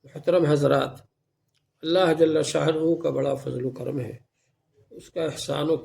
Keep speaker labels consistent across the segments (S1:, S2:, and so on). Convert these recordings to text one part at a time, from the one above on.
S1: محترم حضرات، اللہ جل شانہ کا بڑا فضل و کرم ہے، اس کا احسان و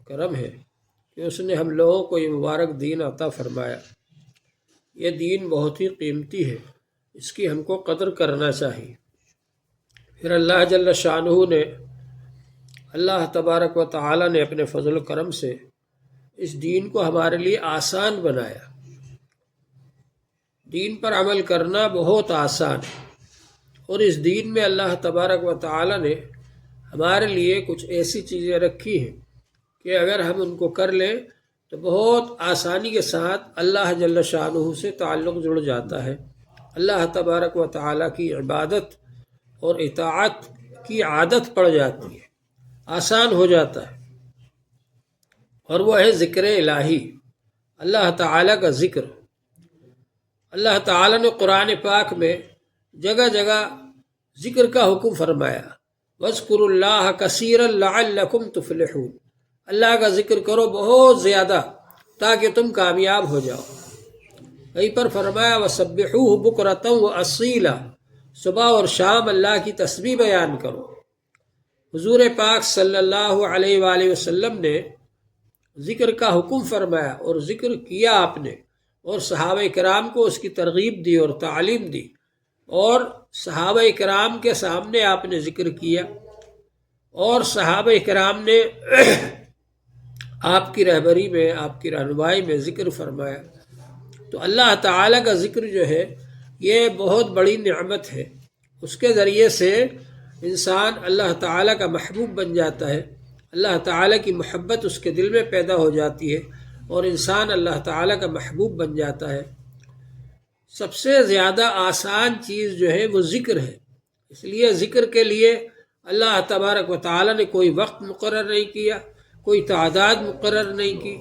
S1: کرم ہے کہ اس نے ہم لوگوں کو یہ مبارک دین عطا فرمایا۔ یہ دین بہت ہی قیمتی ہے، اس کی ہم کو قدر کرنا چاہیے۔ پھر اللہ جل شانہ نے، اللہ تبارک و تعالی نے اپنے فضل و کرم سے اس دین کو ہمارے لیے آسان بنایا۔ دین پر عمل کرنا بہت آسان ہے، اور اس دین میں اللہ تبارک و تعالی نے ہمارے لیے کچھ ایسی چیزیں رکھی ہیں کہ اگر ہم ان کو کر لیں تو بہت آسانی کے ساتھ اللہ جل شانہ سے تعلق جڑ جاتا ہے، اللہ تبارک و تعالی کی عبادت اور اطاعت کی عادت پڑ جاتی ہے، آسان ہو جاتا ہے۔ اور وہ ہے ذکر الہی، اللہ تعالی کا ذکر۔ اللہ تعالی نے قرآن پاک میں جگہ جگہ ذکر کا حکم فرمایا، وَاذْكُرُوا اللَّهَ كَثِيرًا لَعَلَّكُمْ تُفْلِحُونَ، اللہ کا ذکر کرو بہت زیادہ تاکہ تم کامیاب ہو جاؤ۔ وہیں پر فرمایا وَسَبِّحُوهُ بُكْرَةً وَأَصِيلًا، صبح اور شام اللہ کی تسبیح بیان کرو۔ حضور پاک صلی اللہ علیہ وآلہ وسلم نے ذکر کا حکم فرمایا اور ذکر کیا آپ نے، اور صحابہ کرام کو اس کی ترغیب دی اور تعلیم دی، اور صحابہ کرام کے سامنے آپ نے ذکر کیا، اور صحابہ کرام نے آپ کی رہبری میں، آپ کی رہنمائی میں ذکر فرمایا۔ تو اللہ تعالیٰ کا ذکر جو ہے یہ بہت بڑی نعمت ہے، اس کے ذریعے سے انسان اللہ تعالیٰ کا محبوب بن جاتا ہے، اللہ تعالیٰ کی محبت اس کے دل میں پیدا ہو جاتی ہے، اور انسان اللہ تعالیٰ کا محبوب بن جاتا ہے۔ سب سے زیادہ آسان چیز جو ہے وہ ذکر ہے، اس لیے ذکر کے لیے اللہ تبارک و تعالیٰ نے کوئی وقت مقرر نہیں کیا، کوئی تعداد مقرر نہیں کی،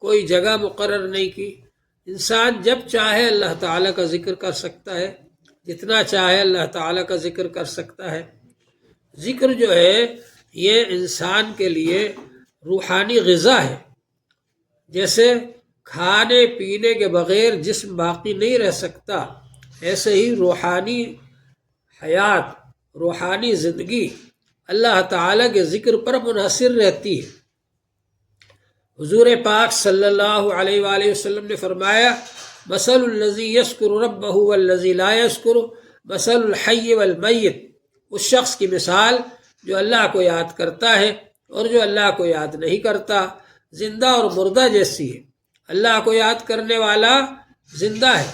S1: کوئی جگہ مقرر نہیں کی۔ انسان جب چاہے اللہ تعالیٰ کا ذکر کر سکتا ہے، جتنا چاہے اللہ تعالیٰ کا ذکر کر سکتا ہے۔ ذکر جو ہے یہ انسان کے لیے روحانی غذا ہے، جیسے کھانے پینے کے بغیر جسم باقی نہیں رہ سکتا، ایسے ہی روحانی حیات، روحانی زندگی اللہ تعالیٰ کے ذکر پر منحصر رہتی ہے۔ حضور پاک صلی اللہ علیہ وآلہ وسلم نے فرمایا مثل الذی یذکر ربہ والذی لا یذکر مثل الحی والمیت، اس شخص کی مثال جو اللہ کو یاد کرتا ہے اور جو اللہ کو یاد نہیں کرتا، زندہ اور مردہ جیسی ہے۔ اللہ کو یاد کرنے والا زندہ ہے،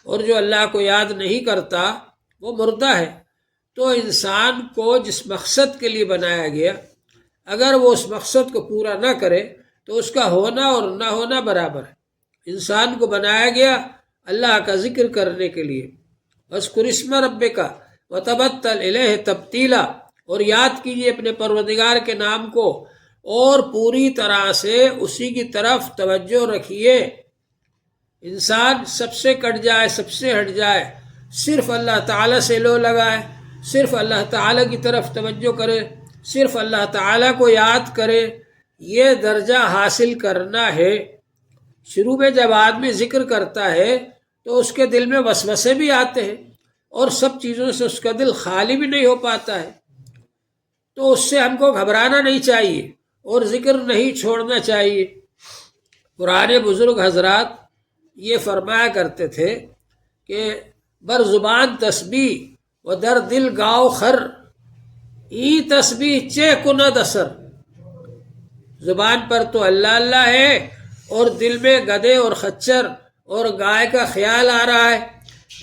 S1: اور جو اللہ کو یاد نہیں کرتا وہ مردہ ہے۔ تو انسان کو جس مقصد کے لیے بنایا گیا، اگر وہ اس مقصد کو پورا نہ کرے تو اس کا ہونا اور نہ ہونا برابر ہے۔ انسان کو بنایا گیا اللہ کا ذکر کرنے کے لیے، وَاذْكُرِ اسْمَ رَبِّكَ وَتَبَتَّلْ إِلَيْهِ تَبْتِيلًا، اور یاد کیجیے اپنے پروردگار کے نام کو اور پوری طرح سے اسی کی طرف توجہ رکھیے۔ انسان سب سے کٹ جائے، سب سے ہٹ جائے، صرف اللہ تعالیٰ سے لو لگائے، صرف اللہ تعالیٰ کی طرف توجہ کرے، صرف اللہ تعالیٰ کو یاد کرے، یہ درجہ حاصل کرنا ہے۔ شروع میں جب آدمی ذکر کرتا ہے تو اس کے دل میں وسوسے بھی آتے ہیں، اور سب چیزوں سے اس کا دل خالی بھی نہیں ہو پاتا ہے، تو اس سے ہم کو گھبرانا نہیں چاہیے اور ذکر نہیں چھوڑنا چاہیے۔ پرانے بزرگ حضرات یہ فرمایا کرتے تھے کہ بر زبان تسبیح و در دل گاؤ خر، ای تسبیح چے کند اثر، زبان پر تو اللہ اللہ ہے اور دل میں گدھے اور خچر اور گائے کا خیال آ رہا ہے،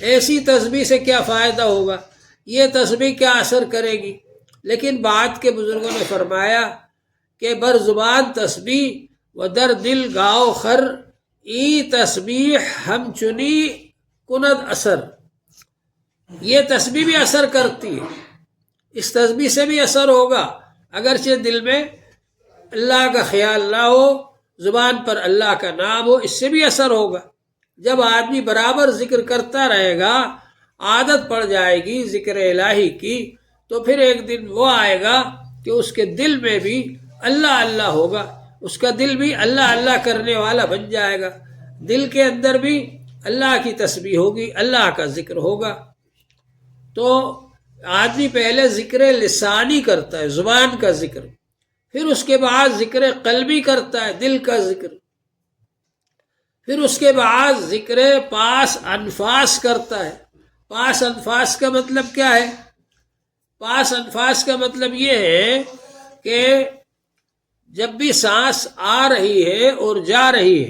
S1: ایسی تسبیح سے کیا فائدہ ہوگا، یہ تسبیح کیا اثر کرے گی۔ لیکن بعد کے بزرگوں نے فرمایا کہ بر زبان تسبیح و در دل گاؤ خر، ای تسبیح ہم چنی کند اثر، یہ تسبیح بھی اثر کرتی ہے، اس تسبیح سے بھی اثر ہوگا، اگرچہ دل میں اللہ کا خیال نہ ہو، زبان پر اللہ کا نام ہو، اس سے بھی اثر ہوگا۔ جب آدمی برابر ذکر کرتا رہے گا، عادت پڑ جائے گی ذکر الہی کی، تو پھر ایک دن وہ آئے گا کہ اس کے دل میں بھی اللہ اللہ ہوگا، اس کا دل بھی اللہ اللہ کرنے والا بن جائے گا، دل کے اندر بھی اللہ کی تسبیح ہوگی، اللہ کا ذکر ہوگا۔ تو آدمی پہلے ذکر لسانی کرتا ہے، زبان کا ذکر، پھر اس کے بعد ذکر قلبی کرتا ہے، دل کا ذکر، پھر اس کے بعد ذکر پاس انفاس کرتا ہے۔ پاس انفاس کا مطلب کیا ہے؟ پاس انفاس کا مطلب یہ ہے کہ جب بھی سانس آ رہی ہے اور جا رہی ہے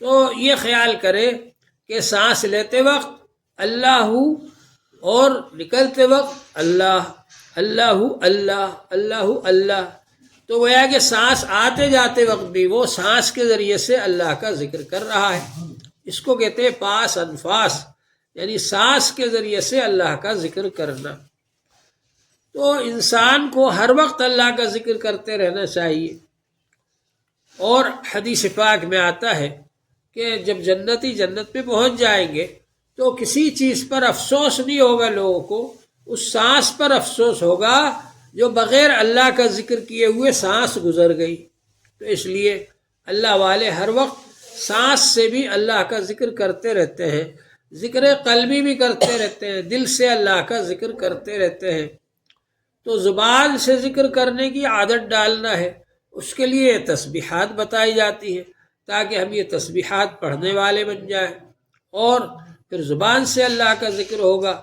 S1: تو یہ خیال کرے کہ سانس لیتے وقت اللہ اور نکلتے وقت اللہ، اللہ اللہ اللہ اللہ۔ تو گویا کہ سانس آتے جاتے وقت بھی وہ سانس کے ذریعے سے اللہ کا ذکر کر رہا ہے۔ اس کو کہتے ہیں پاس انفاس، یعنی سانس کے ذریعے سے اللہ کا ذکر کرنا۔ تو انسان کو ہر وقت اللہ کا ذکر کرتے رہنا چاہیے۔ اور حدیث پاک میں آتا ہے کہ جب جنتی جنت پہ پہنچ جائیں گے تو کسی چیز پر افسوس نہیں ہوگا لوگوں کو، اس سانس پر افسوس ہوگا جو بغیر اللہ کا ذکر کیے ہوئے سانس گزر گئی۔ تو اس لیے اللہ والے ہر وقت سانس سے بھی اللہ کا ذکر کرتے رہتے ہیں، ذکر قلبی بھی کرتے رہتے ہیں، دل سے اللہ کا ذکر کرتے رہتے ہیں۔ تو زبان سے ذکر کرنے کی عادت ڈالنا ہے، اس کے لیے تسبیحات بتائی جاتی ہیں تاکہ ہم یہ تسبیحات پڑھنے والے بن جائیں، اور پھر زبان سے اللہ کا ذکر ہوگا،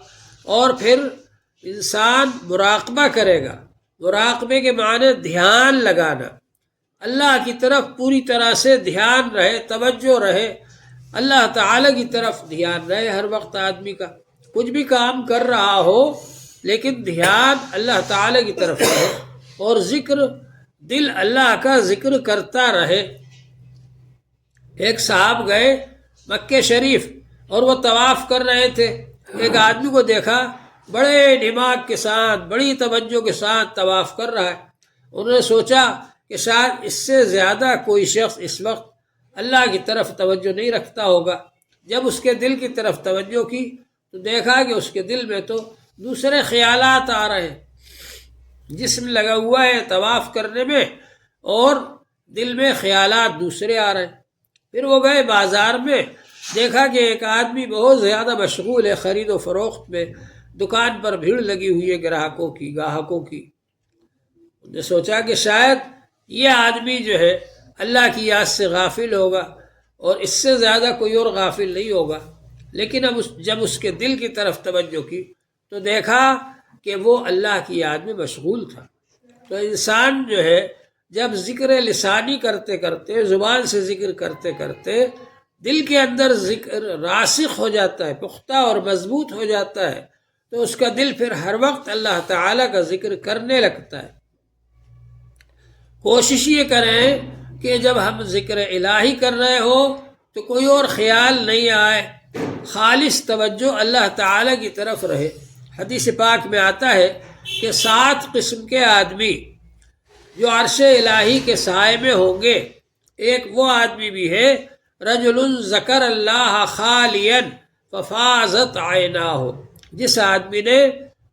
S1: اور پھر انسان مراقبہ کرے گا۔ مراقبے کے معنی دھیان لگانا، اللہ کی طرف پوری طرح سے دھیان رہے، توجہ رہے، اللہ تعالیٰ کی طرف دھیان رہے ہر وقت آدمی کا، کچھ بھی کام کر رہا ہو لیکن دھیان اللہ تعالیٰ کی طرف رہے، اور ذکر دل اللہ کا ذکر کرتا رہے۔ ایک صاحب گئے مکہ شریف اور وہ طواف کر رہے تھے، ایک آدمی کو دیکھا بڑے دماغ کے ساتھ، بڑی توجہ کے ساتھ طواف کر رہا ہے۔ انہوں نے سوچا کہ شاید اس سے زیادہ کوئی شخص اس وقت اللہ کی طرف توجہ نہیں رکھتا ہوگا۔ جب اس کے دل کی طرف توجہ کی تو دیکھا کہ اس کے دل میں تو دوسرے خیالات آ رہے ہیں، جسم لگا ہوا ہے طواف کرنے میں اور دل میں خیالات دوسرے آ رہے ہیں۔ پھر وہ گئے بازار میں، دیکھا کہ ایک آدمی بہت زیادہ مشغول ہے خرید و فروخت میں، دکان پر بھیڑ لگی ہوئی ہے گراہکوں کی۔ انہوں نے سوچا کہ شاید یہ آدمی جو ہے اللہ کی یاد سے غافل ہوگا، اور اس سے زیادہ کوئی اور غافل نہیں ہوگا۔ لیکن اب جب اس کے دل کی طرف توجہ کی تو دیکھا کہ وہ اللہ کی یاد میں مشغول تھا۔ تو انسان جو ہے جب ذکر لسانی کرتے کرتے، زبان سے ذکر کرتے کرتے دل کے اندر ذکر راسخ ہو جاتا ہے، پختہ اور مضبوط ہو جاتا ہے، تو اس کا دل پھر ہر وقت اللہ تعالیٰ کا ذکر کرنے لگتا ہے۔ کوشش یہ کریں کہ جب ہم ذکر الہی کر رہے ہو تو کوئی اور خیال نہیں آئے، خالص توجہ اللہ تعالیٰ کی طرف رہے۔ حدیث پاک میں آتا ہے کہ 7 قسم کے آدمی جو عرش الہی کے سائے میں ہوں گے، ایک وہ آدمی بھی ہے رجل ذکر اللہ خالیا ففاضت عیناہ، جس آدمی نے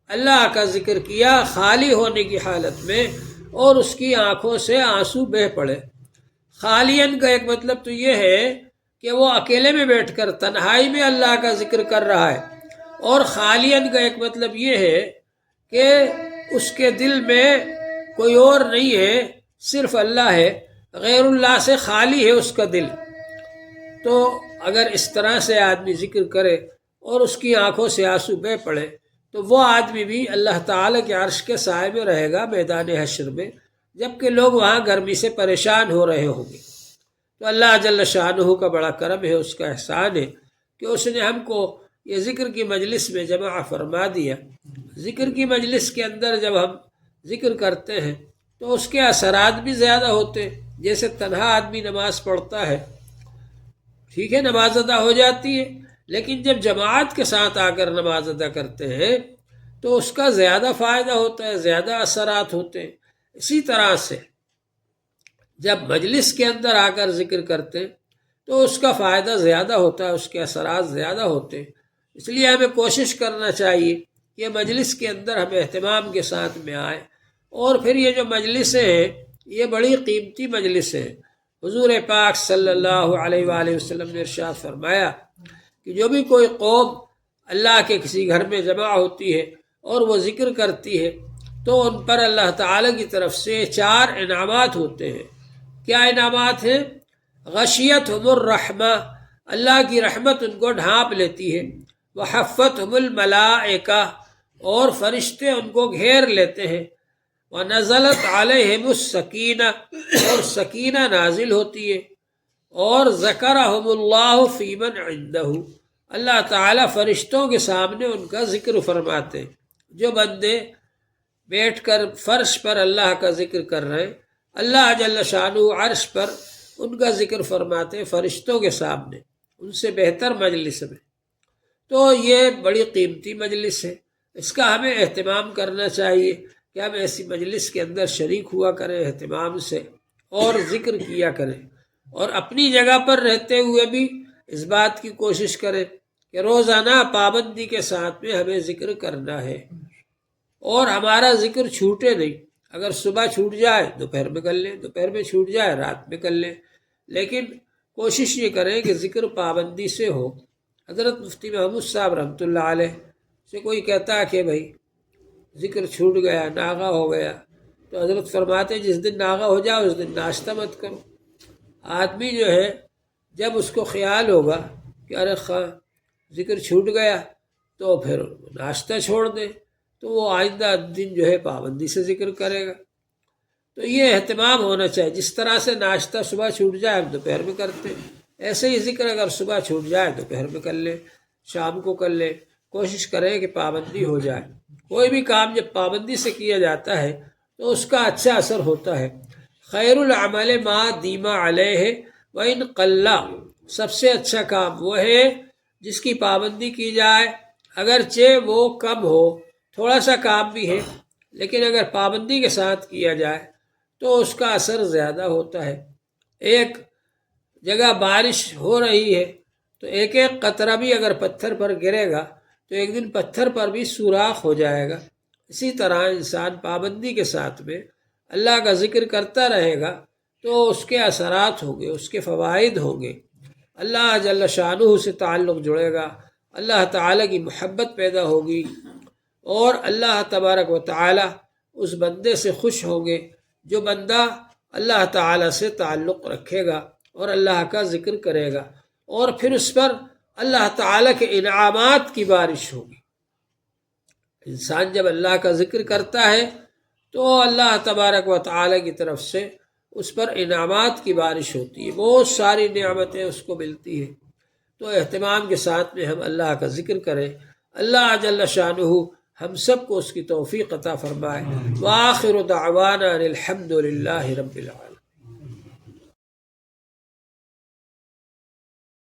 S1: اللہ کا ذکر کیا خالی ہونے کی حالت میں اور اس کی آنکھوں سے آنسو بہہ پڑے۔ خالین کا ایک مطلب تو یہ ہے کہ وہ اکیلے میں بیٹھ کر تنہائی میں اللہ کا ذکر کر رہا ہے، اور خالین کا ایک مطلب یہ ہے کہ اس کے دل میں کوئی اور نہیں ہے، صرف اللہ ہے، غیر اللہ سے خالی ہے اس کا دل۔ تو اگر اس طرح سے آدمی ذکر کرے اور اس کی آنکھوں سے آنسو بہہ پڑے تو وہ آدمی بھی اللہ تعالیٰ کے عرش کے سائے میں رہے گا میدان حشر میں، جبکہ لوگ وہاں گرمی سے پریشان ہو رہے ہوں گے۔ تو اللہ جل شانہ کا بڑا کرم ہے، اس کا احسان ہے کہ اس نے ہم کو یہ ذکر کی مجلس میں جمع فرما دیا۔ ذکر کی مجلس کے اندر جب ہم ذکر کرتے ہیں تو اس کے اثرات بھی زیادہ ہوتے، جیسے تنہا آدمی نماز پڑھتا ہے، ٹھیک ہے نماز ادا ہو جاتی ہے، لیکن جب جماعت کے ساتھ آ کر نماز ادا کرتے ہیں تو اس کا زیادہ فائدہ ہوتا ہے، زیادہ اثرات ہوتے ہیں۔ اسی طرح سے جب مجلس کے اندر آ کر ذکر کرتے ہیں تو اس کا فائدہ زیادہ ہوتا ہے، اس کے اثرات زیادہ ہوتے ہیں۔ اس لیے ہمیں کوشش کرنا چاہیے کہ مجلس کے اندر ہم اہتمام کے ساتھ میں آئیں، اور پھر یہ جو مجلسیں ہیں یہ بڑی قیمتی مجلسیں ہیں۔ حضور پاک صلی اللہ علیہ وآلہ وسلم نے ارشاد فرمایا کہ جو بھی کوئی قوم اللہ کے کسی گھر میں جمع ہوتی ہے اور وہ ذکر کرتی ہے تو ان پر اللہ تعالیٰ کی طرف سے 4 انعامات ہوتے ہیں۔ کیا انعامات ہیں؟ غشیتہم الرحمہ، اللہ کی رحمت ان کو ڈھانپ لیتی ہے، وحفتہم الملائکہ، اور فرشتے ان کو گھیر لیتے ہیں، ونزلت علیہم السکینہ، اور سکینہ نازل ہوتی ہے، اور ذکرہم اللہ فی من عندہ، اللہ تعالیٰ فرشتوں کے سامنے ان کا ذکر فرماتے ہیں۔ جو بندے بیٹھ کر فرش پر اللہ کا ذکر کر رہے ہیں، اللہ جل شانہ عرش پر ان کا ذکر فرماتے ہیں فرشتوں کے سامنے، ان سے بہتر مجلس میں۔ تو یہ بڑی قیمتی مجلس ہے، اس کا ہمیں اہتمام کرنا چاہیے کہ ہم ایسی مجلس کے اندر شریک ہوا کریں اہتمام سے، اور ذکر کیا کریں، اور اپنی جگہ پر رہتے ہوئے بھی اس بات کی کوشش کریں کہ روزانہ پابندی کے ساتھ میں ہمیں ذکر کرنا ہے، اور ہمارا ذکر چھوٹے نہیں۔ اگر صبح چھوٹ جائے دوپہر میں کر لیں، دوپہر میں چھوٹ جائے رات میں کر لیں، لیکن کوشش یہ کریں کہ ذکر پابندی سے ہو۔ حضرت مفتی محمود صاحب رحمۃ اللہ علیہ سے کوئی کہتا ہے کہ بھائی ذکر چھوٹ گیا، ناغہ ہو گیا، تو حضرت فرماتے جس دن ناغہ ہو جائے اس دن ناشتہ مت کرو۔ آدمی جو ہے جب اس کو خیال ہوگا کہ ارے ذکر چھوٹ گیا تو پھر ناشتہ چھوڑ دے، تو وہ آئندہ دن جو ہے پابندی سے ذکر کرے گا۔ تو یہ اہتمام ہونا چاہیے، جس طرح سے ناشتہ صبح چھوٹ جائے ہم دوپہر میں کرتے ہیں، ایسے ہی ذکر اگر صبح چھوٹ جائے دوپہر میں کر لیں، شام کو کر لیں، کوشش کریں کہ پابندی ہو جائے۔ کوئی بھی کام جب پابندی سے کیا جاتا ہے تو اس کا اچھا اثر ہوتا ہے۔ خیر العمل ما دیم علیہ وان قل، سب سے اچھا کام وہ ہے جس کی پابندی کی جائے، اگرچہ وہ کم ہو، تھوڑا سا کام بھی ہے لیکن اگر پابندی کے ساتھ کیا جائے تو اس کا اثر زیادہ ہوتا ہے۔ ایک جگہ بارش ہو رہی ہے تو ایک ایک قطرہ بھی اگر پتھر پر گرے گا تو ایک دن پتھر پر بھی سوراخ ہو جائے گا۔ اسی طرح انسان پابندی کے ساتھ میں اللہ کا ذکر کرتا رہے گا تو اس کے اثرات ہوں گے، اس کے فوائد ہوں گے، اللہ جل شانہ سے تعلق جڑے گا، اللہ تعالیٰ کی محبت پیدا ہوگی، اور اللہ تبارک و تعالیٰ اس بندے سے خوش ہوں گے جو بندہ اللہ تعالیٰ سے تعلق رکھے گا اور اللہ کا ذکر کرے گا، اور پھر اس پر اللہ تعالیٰ کے انعامات کی بارش ہوگی۔ انسان جب اللہ کا ذکر کرتا ہے تو اللہ تبارک و تعالیٰ کی طرف سے اس پر انعامات کی بارش ہوتی ہے، بہت ساری نعمتیں اس کو ملتی ہیں۔ تو اہتمام کے ساتھ میں ہم اللہ کا ذکر کریں، اللہ جل شانہ ہم سب کو اس کی توفیق عطا فرمائے۔ وآخر دعوانا الحمد للہ رب العالمین۔